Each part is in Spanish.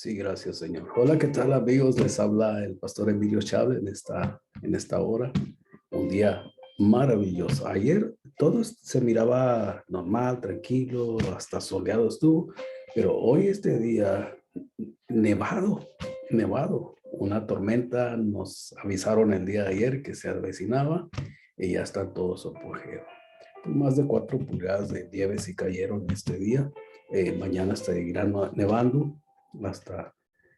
Sí, gracias, Señor. Hola, ¿qué tal, amigos? Les habla el pastor Emilio Chávez en esta hora. Un día maravilloso. Ayer todo se miraba normal, tranquilo, hasta soleado estuvo, pero hoy este día nevado, nevado. Una tormenta nos avisaron el día de ayer que se avecinaba y ya está todo su apogeo. Pues más de 4 pulgadas de nieve sí cayeron este día. Mañana seguirá nevando hasta,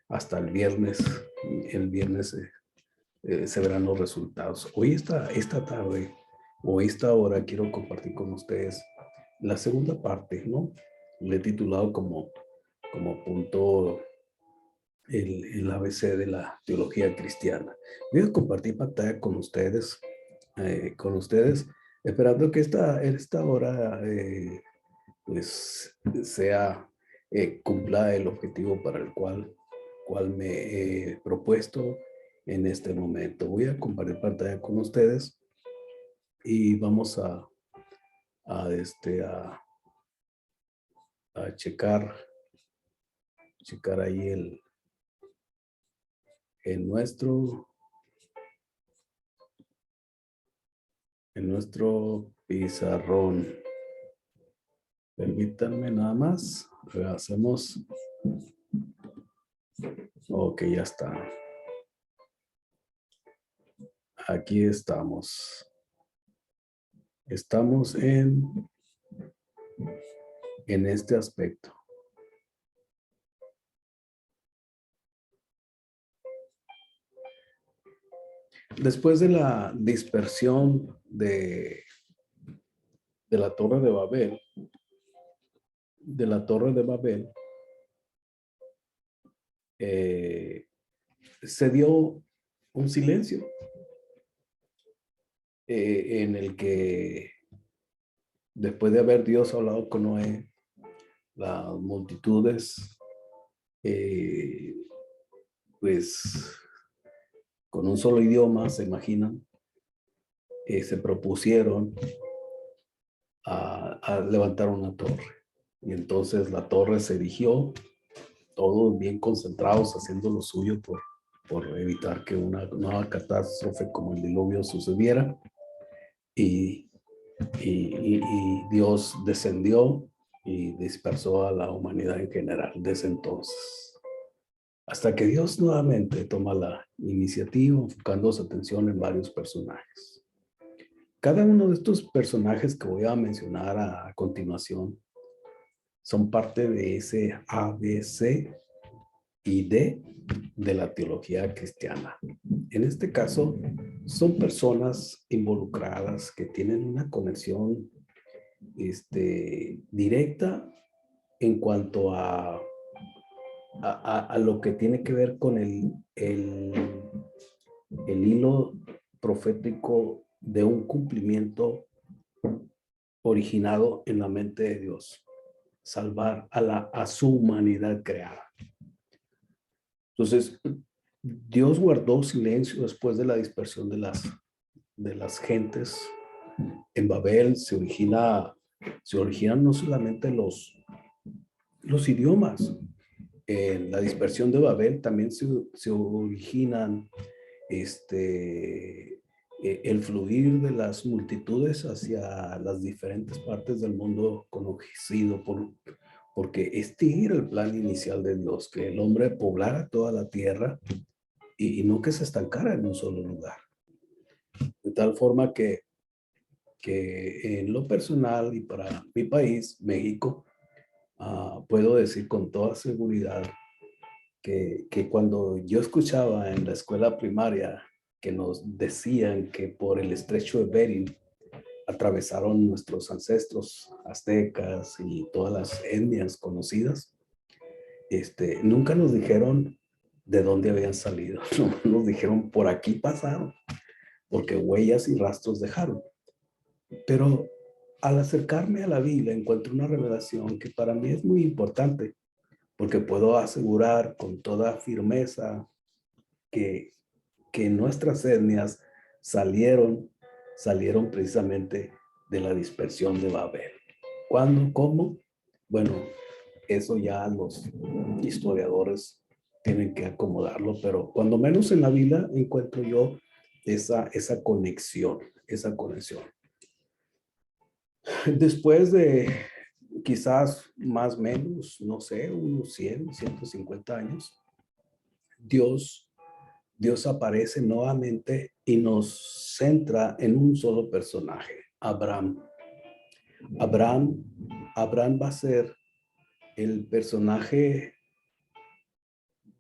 hasta el viernes. El viernes se verán los resultados. Hoy esta tarde o esta hora quiero compartir con ustedes la segunda parte, ¿no? Le he titulado como punto el ABC de la teología cristiana. Voy a compartir pantalla con ustedes, esperando que esta hora pues cumpla el objetivo para el cual me he propuesto en este momento. Voy a compartir pantalla con ustedes y vamos a checar ahí en nuestro pizarrón. Permítanme nada más. Hacemos. Ok, ya está. Aquí estamos. Estamos en este aspecto. Después de la dispersión de la Torre de Babel, se dio un silencio en el que, después de haber Dios hablado con Noé, las multitudes, pues con un solo idioma, se imaginan, se propusieron a levantar una torre. Y entonces la torre se erigió, todos bien concentrados, haciendo lo suyo por evitar que una nueva catástrofe como el diluvio sucediera. Y Dios descendió y dispersó a la humanidad en general desde entonces. Hasta que Dios nuevamente toma la iniciativa, enfocando su atención en varios personajes. Cada uno de estos personajes que voy a mencionar a continuación son parte de ese A, B, C y D de la teología cristiana. En este caso, son personas involucradas que tienen una conexión directa en cuanto a lo que tiene que ver con el hilo profético de un cumplimiento originado en la mente de Dios, salvar a su humanidad creada. Entonces, Dios guardó silencio después de la dispersión de las gentes. En Babel se originan no solamente los idiomas. En la dispersión de Babel también se originan el fluir de las multitudes hacia las diferentes partes del mundo conocido porque era el plan inicial de Dios, que el hombre poblara toda la tierra y no que se estancara en un solo lugar. De tal forma que en lo personal y para mi país, México, puedo decir con toda seguridad que cuando yo escuchaba en la escuela primaria que nos decían que por el estrecho de Bering atravesaron nuestros ancestros aztecas y todas las etnias conocidas, nunca nos dijeron de dónde habían salido, no nos dijeron por aquí pasaron, porque huellas y rastros dejaron. Pero al acercarme a la Biblia encuentro una revelación que para mí es muy importante, porque puedo asegurar con toda firmeza que nuestras etnias salieron precisamente de la dispersión de Babel. ¿Cuándo? ¿Cómo? Bueno, eso ya los historiadores tienen que acomodarlo, pero cuando menos en la Biblia encuentro yo esa conexión, esa conexión. Después de quizás más o menos, no sé, unos 100, 150 años, Dios, Dios aparece nuevamente y nos centra en un solo personaje, Abraham. Abraham, Abraham va a ser el personaje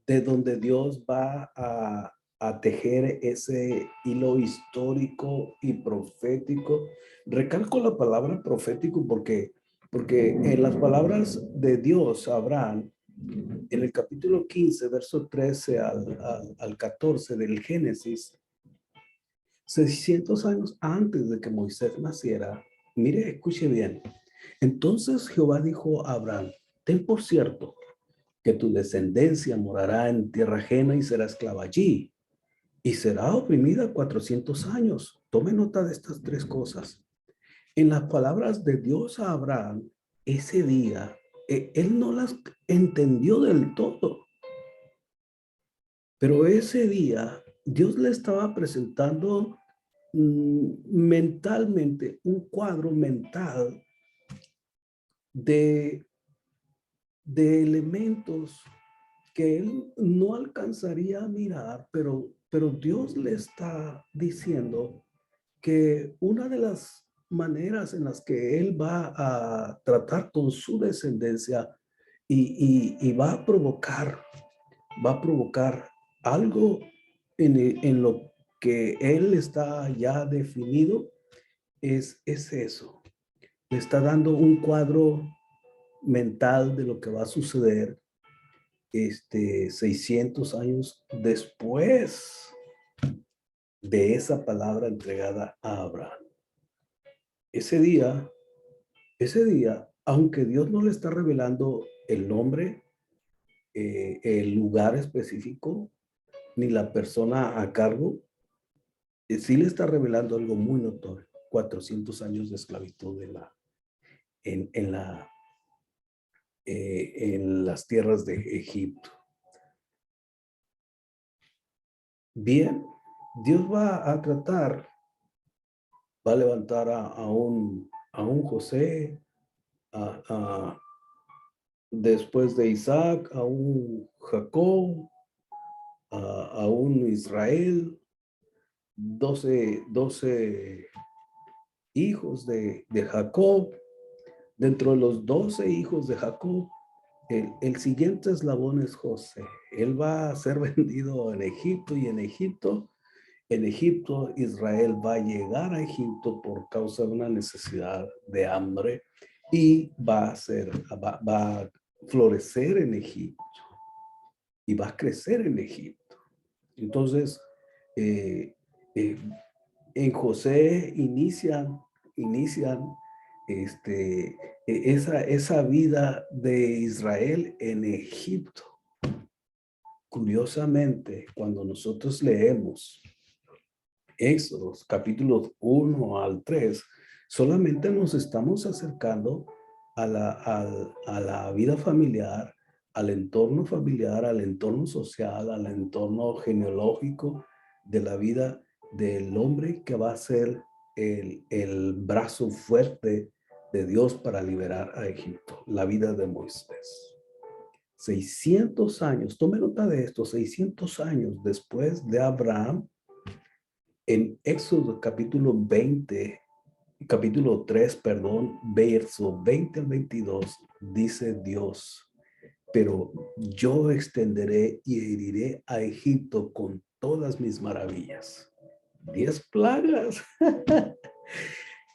de donde Dios va a tejer ese hilo histórico y profético. Recalco la palabra profético porque en las palabras de Dios a Abraham, en el capítulo 15, verso 13 al 14 del Génesis, 600 años antes de que Moisés naciera, mire, escuche bien. Entonces Jehová dijo a Abraham, ten por cierto que tu descendencia morará en tierra ajena y será esclava allí, y será oprimida 400 años. Tome nota de estas tres cosas. En las palabras de Dios a Abraham, ese día, él no las entendió del todo, pero ese día Dios le estaba presentando mentalmente un cuadro mental de, de elementos que él no alcanzaría a mirar, pero Dios le está diciendo que una de las maneras en las que él va a tratar con su descendencia y va a provocar algo en lo que él está ya definido, es eso. Le está dando un cuadro mental de lo que va a suceder 600 años después de esa palabra entregada a Abraham. Ese día, aunque Dios no le está revelando el nombre, el lugar específico, ni la persona a cargo, sí le está revelando algo muy notorio: 400 años de esclavitud en las tierras de Egipto. Bien, Dios va a tratar, va a levantar a un José, a, después de Isaac, a un Jacob, a un Israel, 12 hijos de Jacob. Dentro de los 12 hijos de Jacob, el siguiente eslabón es José. Él va a ser vendido en Egipto y en Egipto, Israel va a llegar a Egipto por causa de una necesidad de hambre y va a florecer en Egipto y va a crecer en Egipto. Entonces, eh, eh, en José inician esa vida de Israel en Egipto. Curiosamente, cuando nosotros leemos Éxodos, capítulos 1 al 3, solamente nos estamos acercando a la vida familiar, al entorno familiar, al entorno social, al entorno genealógico de la vida del hombre que va a ser el brazo fuerte de Dios para liberar a Egipto, la vida de Moisés. 600 años, tome nota de esto, 600 años después de Abraham, en Éxodo capítulo 3, perdón, verso 20 al 22, dice Dios, pero yo extenderé y heriré a Egipto con todas mis maravillas. 10 plagas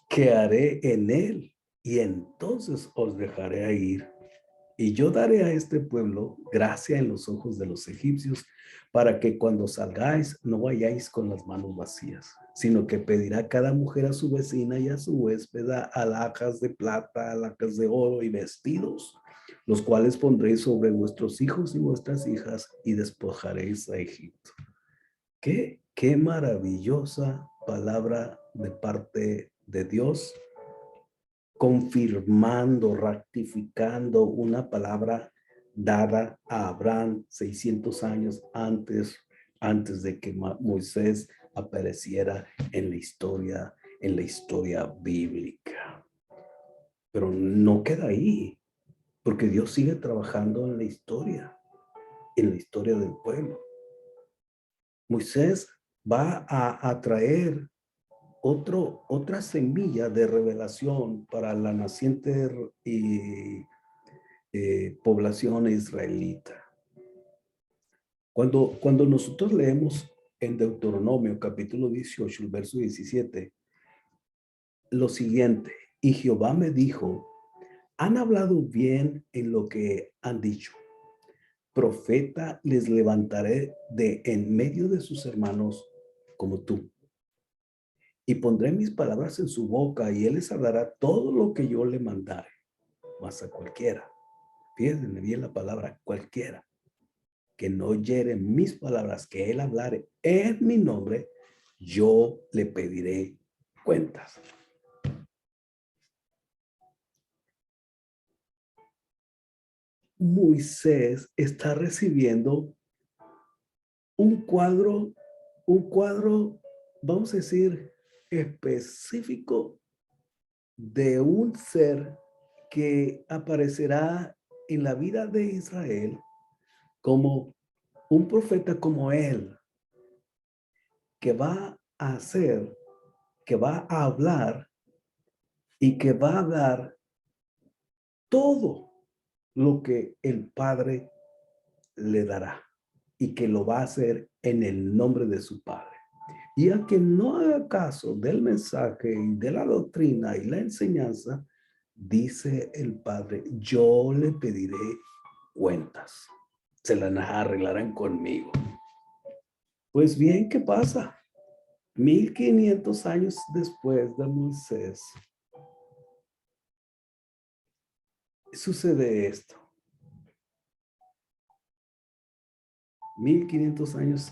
que haré en él, y entonces os dejaré ir. Y yo daré a este pueblo gracia en los ojos de los egipcios, para que cuando salgáis no vayáis con las manos vacías, sino que pedirá cada mujer a su vecina y a su huésped alhajas de plata, alhajas de oro y vestidos, los cuales pondréis sobre vuestros hijos y vuestras hijas y despojaréis a Egipto. Qué maravillosa palabra de parte de Dios, confirmando, ratificando una palabra dada a Abraham 600 años antes de que Moisés apareciera en la historia bíblica. Pero no queda ahí, porque Dios sigue trabajando en la historia del pueblo. Moisés va a traer otra semilla de revelación para la naciente población israelita. Cuando nosotros leemos en Deuteronomio capítulo 18, el verso 17, lo siguiente: y Jehová me dijo, han hablado bien en lo que han dicho. Profeta les levantaré de en medio de sus hermanos como tú. Y pondré mis palabras en su boca y él les hablará todo lo que yo le mandare. Mas a cualquiera, fíjense bien la palabra cualquiera, que no oyere mis palabras, que él hablare en mi nombre, yo le pediré cuentas. Moisés está recibiendo un cuadro, vamos a decir, específico de un ser que aparecerá en la vida de Israel como un profeta como él, que va a hacer, que va a hablar y que va a dar todo lo que el Padre le dará y que lo va a hacer en el nombre de su Padre. Y a quien no haga caso del mensaje y de la doctrina y la enseñanza, dice el Padre, yo le pediré cuentas. Se las arreglarán conmigo. Pues bien, ¿qué pasa? 1500 años después de Moisés, sucede esto. 1500 años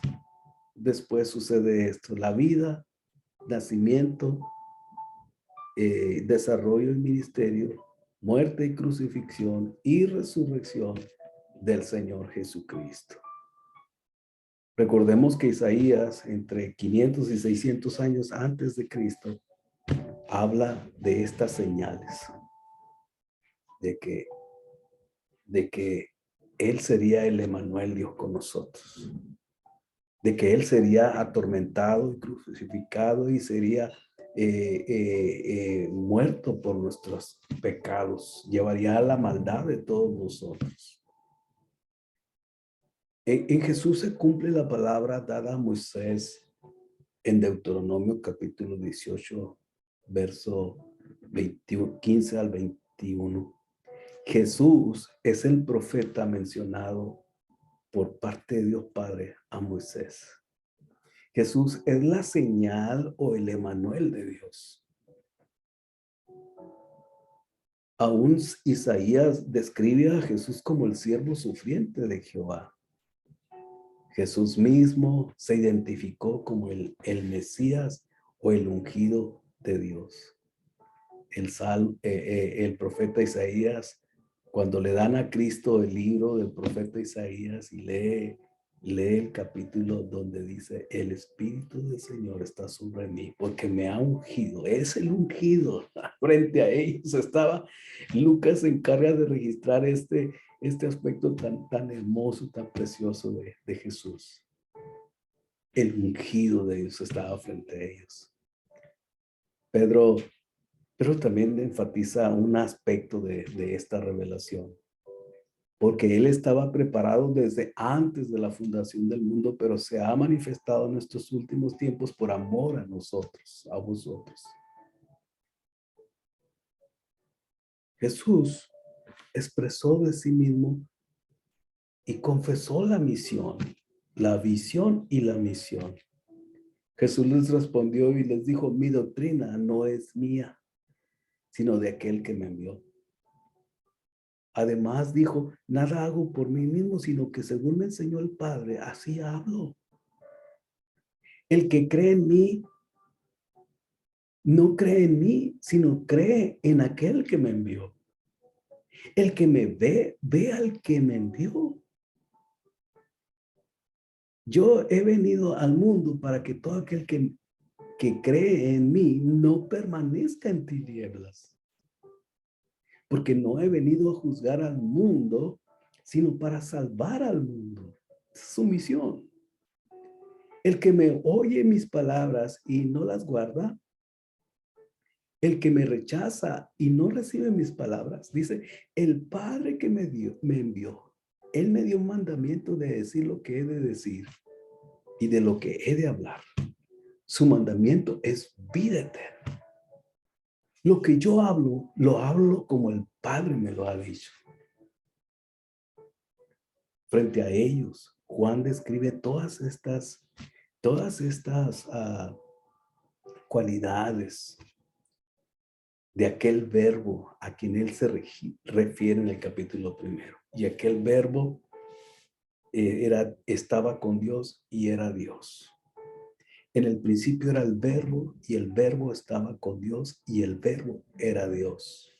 después sucede esto. La vida, nacimiento, desarrollo y ministerio, muerte y crucifixión y resurrección del Señor Jesucristo. Recordemos que Isaías, entre 500 y 600 años antes de Cristo, habla de estas señales, de que Él sería el Emmanuel, Dios con nosotros, de que Él sería atormentado y crucificado y sería muerto por nuestros pecados, llevaría la maldad de todos nosotros. En Jesús se cumple la palabra dada a Moisés en Deuteronomio capítulo 18, verso 15 al 21. Jesús es el profeta mencionado por parte de Dios Padre a Moisés. Jesús es la señal o el Emmanuel de Dios. Aún Isaías describe a Jesús como el siervo sufriente de Jehová. Jesús mismo se identificó como el Mesías o el ungido de Dios. El profeta Isaías, cuando le dan a Cristo el libro del profeta Isaías y lee el capítulo donde dice, el Espíritu del Señor está sobre mí porque me ha ungido, es el ungido. Frente a ellos estaba, Lucas se encarga de registrar este aspecto tan hermoso, tan precioso de Jesús. El ungido de Dios estaba frente a ellos. Pedro también enfatiza un aspecto de esta revelación, porque Él estaba preparado desde antes de la fundación del mundo, pero se ha manifestado en estos últimos tiempos por amor a nosotros, a vosotros. Jesús expresó de sí mismo y confesó la misión, la visión y la misión. Jesús les respondió y les dijo, mi doctrina no es mía, sino de aquel que me envió. Además dijo, nada hago por mí mismo, sino que según me enseñó el Padre, así hablo. El que cree en mí, no cree en mí, sino cree en aquel que me envió. El que me ve, ve al que me envió. Yo he venido al mundo para que todo aquel que cree en mí no permanezca en tinieblas. Porque no he venido a juzgar al mundo, sino para salvar al mundo. Esa es su misión. El que me oye mis palabras y no las guarda, el que me rechaza y no recibe mis palabras, dice, el Padre que me envió, Él me dio un mandamiento de decir lo que he de decir y de lo que he de hablar. Su mandamiento es vida eterna. Lo que yo hablo, lo hablo como el Padre me lo ha dicho. Frente a ellos, Juan describe todas estas cualidades de aquel verbo a quien él se refiere en el capítulo 1. Y aquel verbo estaba con Dios y era Dios. En el principio era el verbo y el verbo estaba con Dios y el verbo era Dios.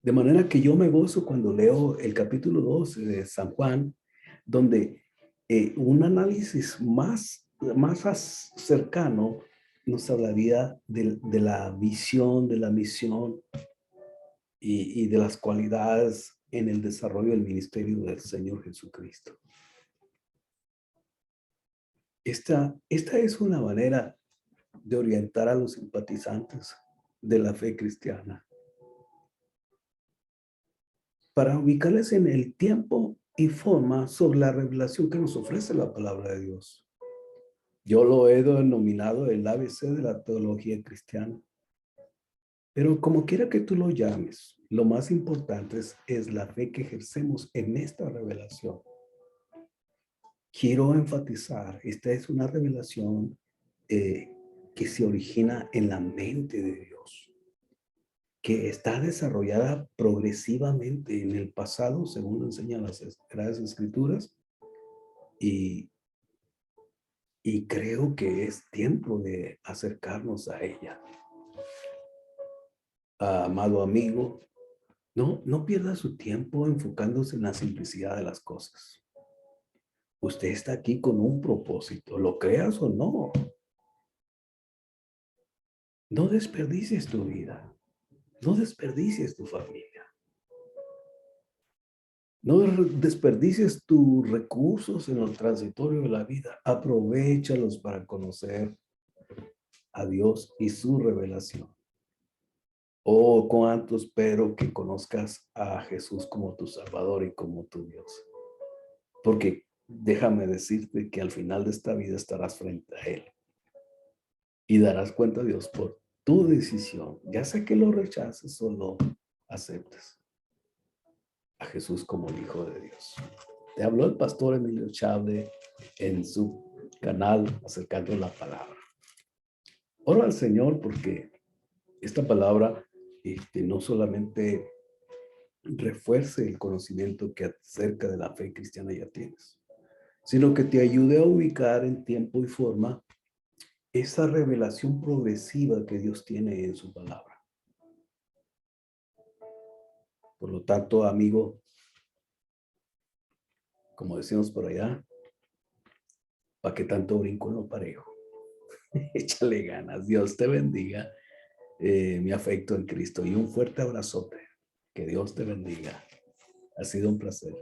De manera que yo me gozo cuando leo el capítulo 12 de San Juan, donde un análisis más cercano nos hablaría de la visión, de la misión y de las cualidades en el desarrollo del ministerio del Señor Jesucristo. Esta es una manera de orientar a los simpatizantes de la fe cristiana para ubicarles en el tiempo y forma sobre la revelación que nos ofrece la palabra de Dios. Yo lo he denominado el ABC de la teología cristiana. Pero como quiera que tú lo llames, lo más importante es la fe que ejercemos en esta revelación. Quiero enfatizar, esta es una revelación que se origina en la mente de Dios, que está desarrollada progresivamente en el pasado, según enseñan las Sagradas Escrituras, y creo que es tiempo de acercarnos a ella. Amado amigo, no pierda su tiempo enfocándose en la simplicidad de las cosas. Usted está aquí con un propósito, lo creas o no. No desperdicies tu vida. No desperdicies tu familia. No desperdicies tus recursos en el transitorio de la vida. Aprovéchalos para conocer a Dios y su revelación. Oh, cuánto espero que conozcas a Jesús como tu Salvador y como tu Dios. Porque déjame decirte que al final de esta vida estarás frente a Él. Y darás cuenta a Dios por tu decisión, ya sea que lo rechaces o lo aceptes. A Jesús como el Hijo de Dios. Te habló el pastor Emilio Chávez en su canal acercando la palabra. Oro al Señor porque esta palabra no solamente refuerce el conocimiento que acerca de la fe cristiana ya tienes, sino que te ayude a ubicar en tiempo y forma esa revelación progresiva que Dios tiene en su palabra. Por lo tanto, amigo, como decimos por allá, ¿para qué tanto brinco en lo parejo? Échale ganas. Dios te bendiga. Mi afecto en Cristo y un fuerte abrazote. Que Dios te bendiga. Ha sido un placer.